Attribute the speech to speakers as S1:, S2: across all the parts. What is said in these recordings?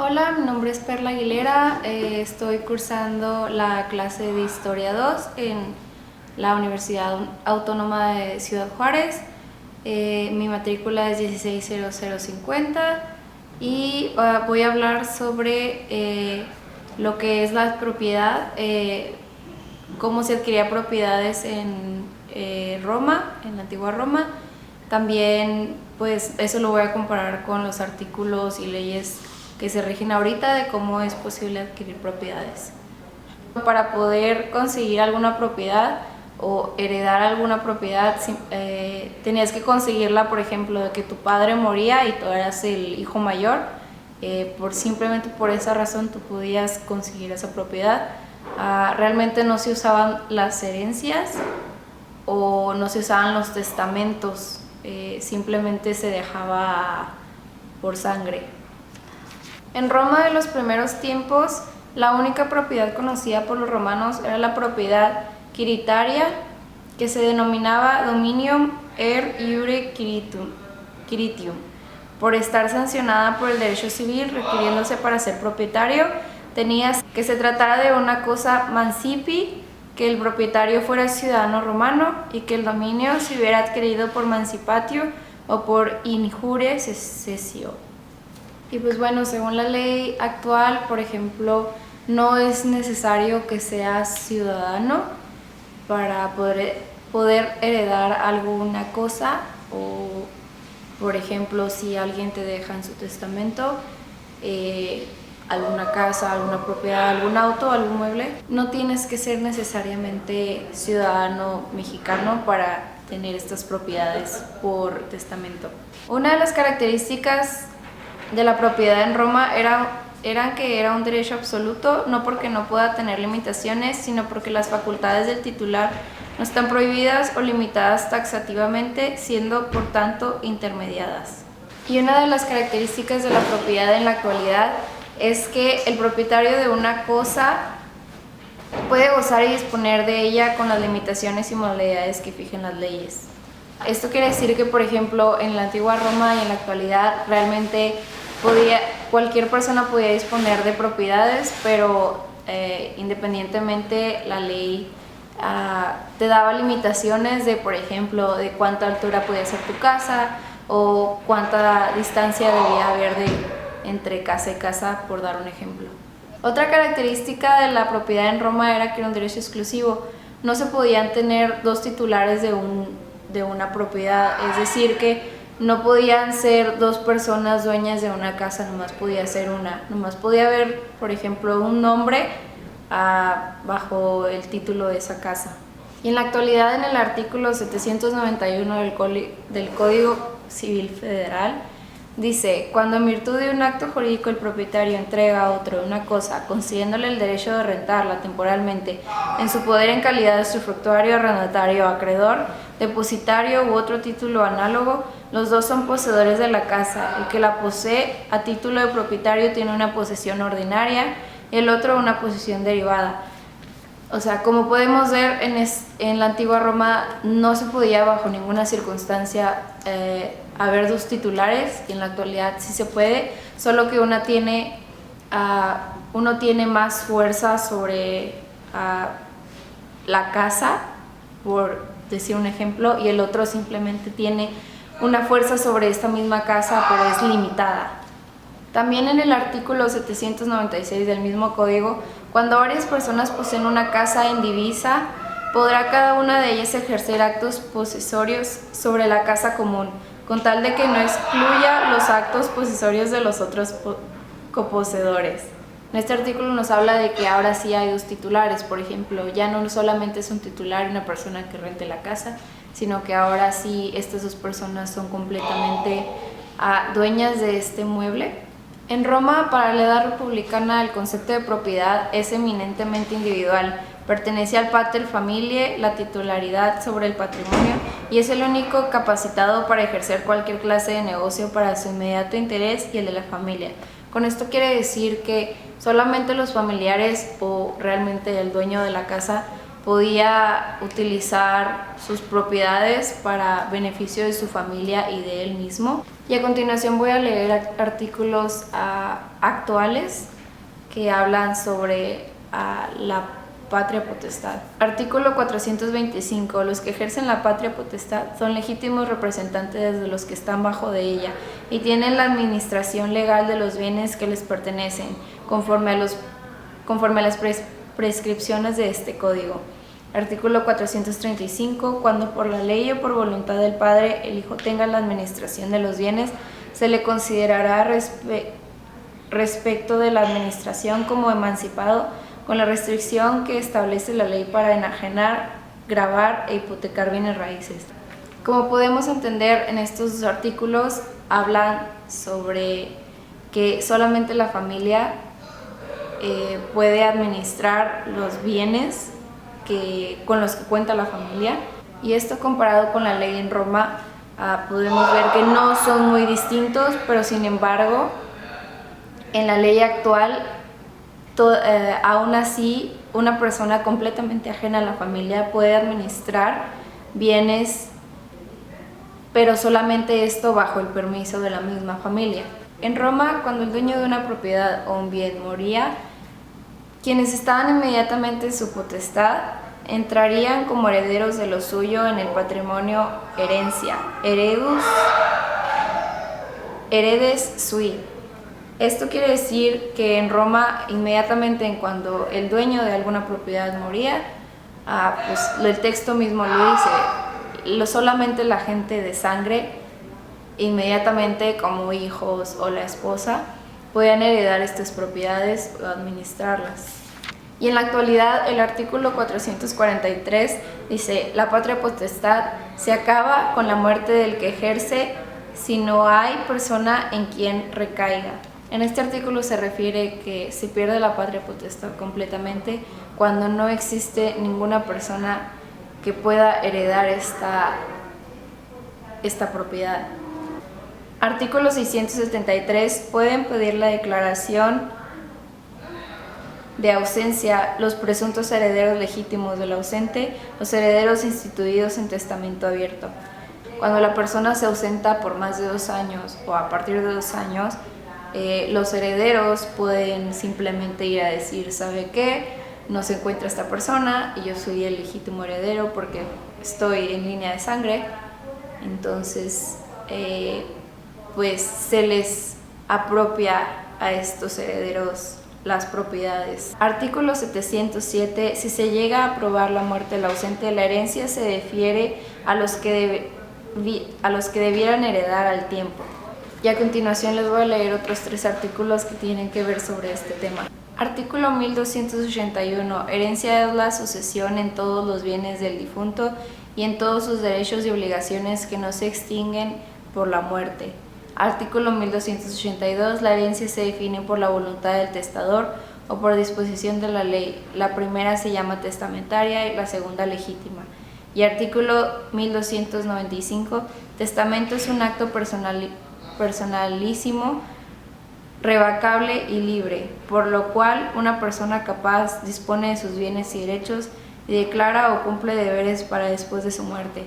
S1: Hola, mi nombre es Perla Aguilera, estoy cursando la clase de Historia 2 en la Universidad Autónoma de Ciudad Juárez. Mi matrícula es 160050 y voy a hablar sobre lo que es la propiedad, cómo se adquiría propiedades en Roma, en la antigua Roma. También pues eso lo voy a comparar con los artículos y leyes que se rigen ahorita de cómo es posible adquirir propiedades. Para poder conseguir alguna propiedad o heredar alguna propiedad, tenías que conseguirla, por ejemplo, de que tu padre moría y tú eras el hijo mayor. Simplemente por esa razón tú podías conseguir esa propiedad. Realmente no se usaban las herencias o no se usaban los testamentos, simplemente se dejaba por sangre. En Roma de los primeros tiempos, la única propiedad conocida por los romanos era la propiedad quiritaria, que se denominaba Dominium er iure quiritium, por estar sancionada por el derecho civil, requiriéndose para ser propietario. Tenías que se tratara de una cosa mancipi, que el propietario fuera ciudadano romano y que el dominio se hubiera adquirido por mancipatio o por injure cessio. Y pues bueno, según la ley actual, por ejemplo, no es necesario que seas ciudadano para poder heredar alguna cosa, o por ejemplo, si alguien te deja en su testamento alguna casa, alguna propiedad, algún auto, algún mueble, no tienes que ser necesariamente ciudadano mexicano para tener estas propiedades por testamento. Una de las características de la propiedad en Roma eran que era un derecho absoluto, no porque no pueda tener limitaciones, sino porque las facultades del titular no están prohibidas o limitadas taxativamente, siendo por tanto intermediadas. Y una de las características de la propiedad en la actualidad es que el propietario de una cosa puede gozar y disponer de ella con las limitaciones y modalidades que fijen las leyes. Esto quiere decir que, por ejemplo, en la antigua Roma y en la actualidad realmente cualquier persona podía disponer de propiedades, pero independientemente la ley te daba limitaciones de, por ejemplo, de cuánta altura podía ser tu casa o cuánta distancia debía haber entre casa y casa, por dar un ejemplo. Otra característica de la propiedad en Roma era que era un derecho exclusivo. No se podían tener dos titulares de una propiedad, es decir que no podían ser dos personas dueñas de una casa, nomás podía ser una. Nomás podía haber, por ejemplo, un nombre bajo el título de esa casa. Y en la actualidad, en el artículo 791 del Código Civil Federal, dice: cuando en virtud de un acto jurídico el propietario entrega a otro una cosa, concediéndole el derecho de rentarla temporalmente en su poder en calidad de usufructuario, arrendatario, acreedor, depositario u otro título análogo, los dos son poseedores de la casa. El que la posee a título de propietario tiene una posesión ordinaria y el otro una posesión derivada. O sea, como podemos ver, en la antigua Roma no se podía bajo ninguna circunstancia haber dos titulares, y en la actualidad sí se puede, solo que uno tiene más fuerza sobre la casa, por decir un ejemplo, y el otro simplemente tiene una fuerza sobre esta misma casa, pero es limitada. También en el artículo 796 del mismo código, cuando varias personas poseen una casa indivisa, podrá cada una de ellas ejercer actos posesorios sobre la casa común, con tal de que no excluya los actos posesorios de los otros coposeedores. En este artículo nos habla de que ahora sí hay dos titulares, por ejemplo, ya no solamente es un titular y una persona que rente la casa, sino que ahora sí estas dos personas son completamente dueñas de este mueble. En Roma, para la edad republicana, el concepto de propiedad es eminentemente individual. Pertenece al pater familiae, la titularidad sobre el patrimonio, y es el único capacitado para ejercer cualquier clase de negocio para su inmediato interés y el de la familia. Con esto quiere decir que solamente los familiares o realmente el dueño de la casa podía utilizar sus propiedades para beneficio de su familia y de él mismo. Y a continuación voy a leer artículos actuales que hablan sobre la patria potestad. Artículo 425. Los que ejercen la patria potestad son legítimos representantes de los que están bajo de ella y tienen la administración legal de los bienes que les pertenecen, conforme a las prescripciones de este código. Artículo 435. Cuando por la ley o por voluntad del padre el hijo tenga la administración de los bienes, se le considerará respecto de la administración como emancipado, con la restricción que establece la ley para enajenar, gravar e hipotecar bienes raíces. Como podemos entender, en estos dos artículos hablan sobre que solamente la familia puede administrar los bienes con los que cuenta la familia, y esto comparado con la ley en Roma podemos ver que no son muy distintos, pero sin embargo en la ley actual aún así una persona completamente ajena a la familia puede administrar bienes, pero solamente esto bajo el permiso de la misma familia. En Roma, cuando el dueño de una propiedad o un bien moría, quienes estaban inmediatamente en su potestad entrarían como herederos de lo suyo en el patrimonio herencia, heredes sui. Esto quiere decir que en Roma, inmediatamente en cuando el dueño de alguna propiedad moría, pues el texto mismo lo dice, solamente la gente de sangre, inmediatamente como hijos o la esposa, podían heredar estas propiedades o administrarlas. Y en la actualidad el artículo 443 dice: la patria potestad se acaba con la muerte del que ejerce si no hay persona en quien recaiga. En este artículo se refiere que se pierde la patria potestad completamente cuando no existe ninguna persona que pueda heredar esta propiedad. Artículo 673. Pueden pedir la declaración de ausencia los presuntos herederos legítimos del ausente, los herederos instituidos en testamento abierto. Cuando la persona se ausenta por más de 2 años o a partir de 2 años, los herederos pueden simplemente ir a decir: ¿sabe qué? No se encuentra esta persona y yo soy el legítimo heredero porque estoy en línea de sangre. Entonces pues se les apropia a estos herederos las propiedades. Artículo 707. Si se llega a probar la muerte del ausente, la herencia se defiere a los que debieran heredar al tiempo. Y a continuación les voy a leer otros 3 artículos que tienen que ver sobre este tema. Artículo 1281. Herencia es la sucesión en todos los bienes del difunto y en todos sus derechos y obligaciones que no se extinguen por la muerte. Artículo 1282. La herencia se define por la voluntad del testador o por disposición de la ley. La primera se llama testamentaria y la segunda legítima. Y artículo 1295. Testamento es un acto personalísimo, revocable y libre, por lo cual una persona capaz dispone de sus bienes y derechos y declara o cumple deberes para después de su muerte.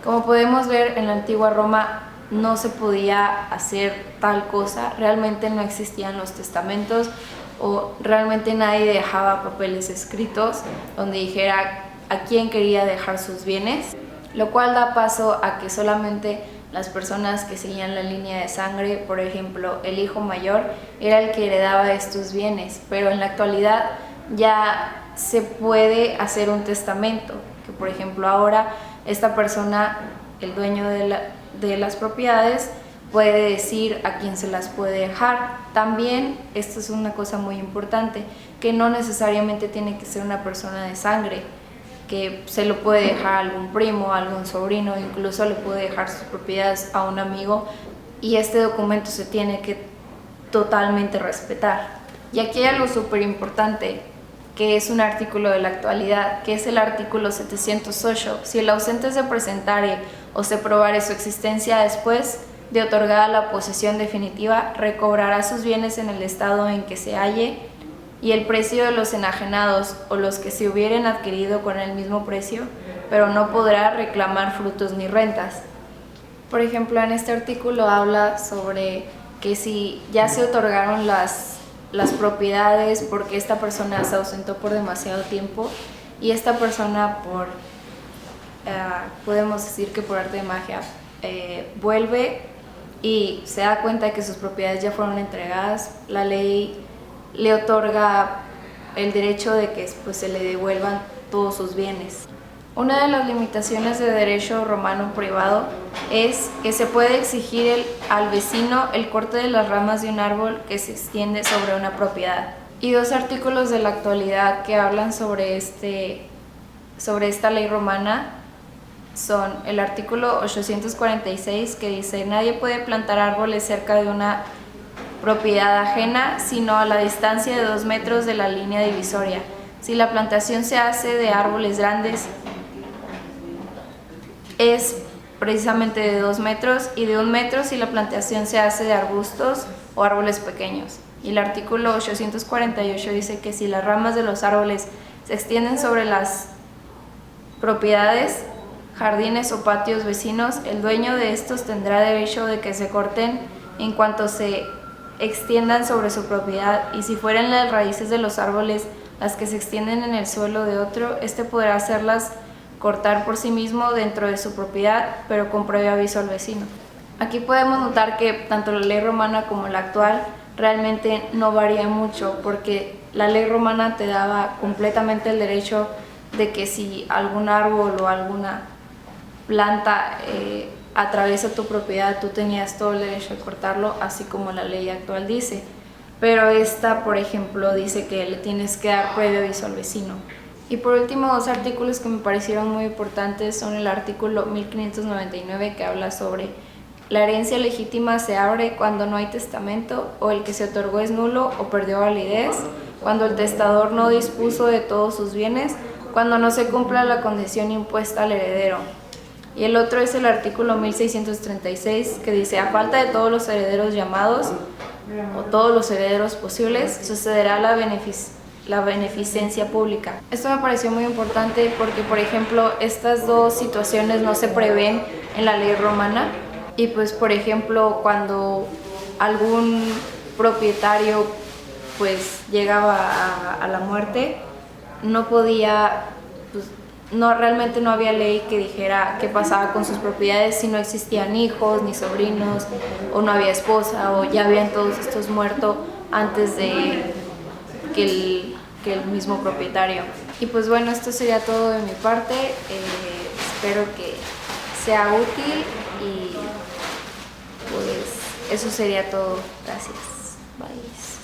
S1: Como podemos ver, en la antigua Roma no se podía hacer tal cosa, realmente no existían los testamentos o realmente nadie dejaba papeles escritos donde dijera a quién quería dejar sus bienes, lo cual da paso a que solamente las personas que seguían la línea de sangre, por ejemplo, el hijo mayor, era el que heredaba estos bienes, pero en la actualidad ya se puede hacer un testamento, que por ejemplo ahora esta persona, el dueño de las propiedades, puede decir a quién se las puede dejar. También, esto es una cosa muy importante, que no necesariamente tiene que ser una persona de sangre, que se lo puede dejar a algún primo, a algún sobrino, incluso le puede dejar sus propiedades a un amigo, y este documento se tiene que totalmente respetar. Y aquí hay algo súper importante, que es un artículo de la actualidad, que es el artículo 708. Si el ausente se presentare o se probare su existencia después de otorgada la posesión definitiva, recobrará sus bienes en el estado en que se halle, y el precio de los enajenados o los que se hubieren adquirido con el mismo precio, pero no podrá reclamar frutos ni rentas. Por ejemplo, en este artículo habla sobre que si ya se otorgaron las propiedades porque esta persona se ausentó por demasiado tiempo y esta persona podemos decir que por arte de magia vuelve y se da cuenta de que sus propiedades ya fueron entregadas, la ley le otorga el derecho de que pues, se le devuelvan todos sus bienes. Una de las limitaciones de derecho romano privado es que se puede exigir al vecino el corte de las ramas de un árbol que se extiende sobre una propiedad. Y dos artículos de la actualidad que hablan sobre esta ley romana son el artículo 846 que dice: nadie puede plantar árboles cerca de una propiedad ajena sino a la distancia de 2 metros de la línea divisoria. Si la plantación se hace de árboles grandes es precisamente de 2 metros y de 1 metro si la plantación se hace de arbustos o árboles pequeños. Y el artículo 848 dice que si las ramas de los árboles se extienden sobre las propiedades, jardines o patios vecinos, el dueño de estos tendrá derecho de que se corten en cuanto se extiendan sobre su propiedad, y si fueran las raíces de los árboles las que se extienden en el suelo de otro, este podrá hacerlas cortar por sí mismo dentro de su propiedad, pero con previo aviso al vecino. Aquí podemos notar que tanto la ley romana como la actual realmente no varía mucho, porque la ley romana te daba completamente el derecho de que si algún árbol o alguna planta atraviesa tu propiedad, tú tenías todo el derecho de cortarlo, así como la ley actual dice. Pero esta, por ejemplo, dice que le tienes que dar previo aviso al vecino. Y por último, dos artículos que me parecieron muy importantes son el artículo 1599, que habla sobre la herencia legítima se abre cuando no hay testamento o el que se otorgó es nulo o perdió validez, cuando el testador no dispuso de todos sus bienes, cuando no se cumpla la condición impuesta al heredero. Y el otro es el artículo 1636, que dice: a falta de todos los herederos llamados o todos los herederos posibles, sucederá la beneficencia pública. Esto me pareció muy importante porque, por ejemplo, estas dos situaciones no se prevén en la ley romana. Y pues, por ejemplo, cuando algún propietario pues llegaba a la muerte, no podía, pues, realmente no había ley que dijera qué pasaba con sus propiedades si no existían hijos ni sobrinos, o no había esposa, o ya habían todos estos muerto antes de que el mismo propietario. Y pues bueno, esto sería todo de mi parte. Espero que sea útil y pues eso sería todo. Gracias. Bye.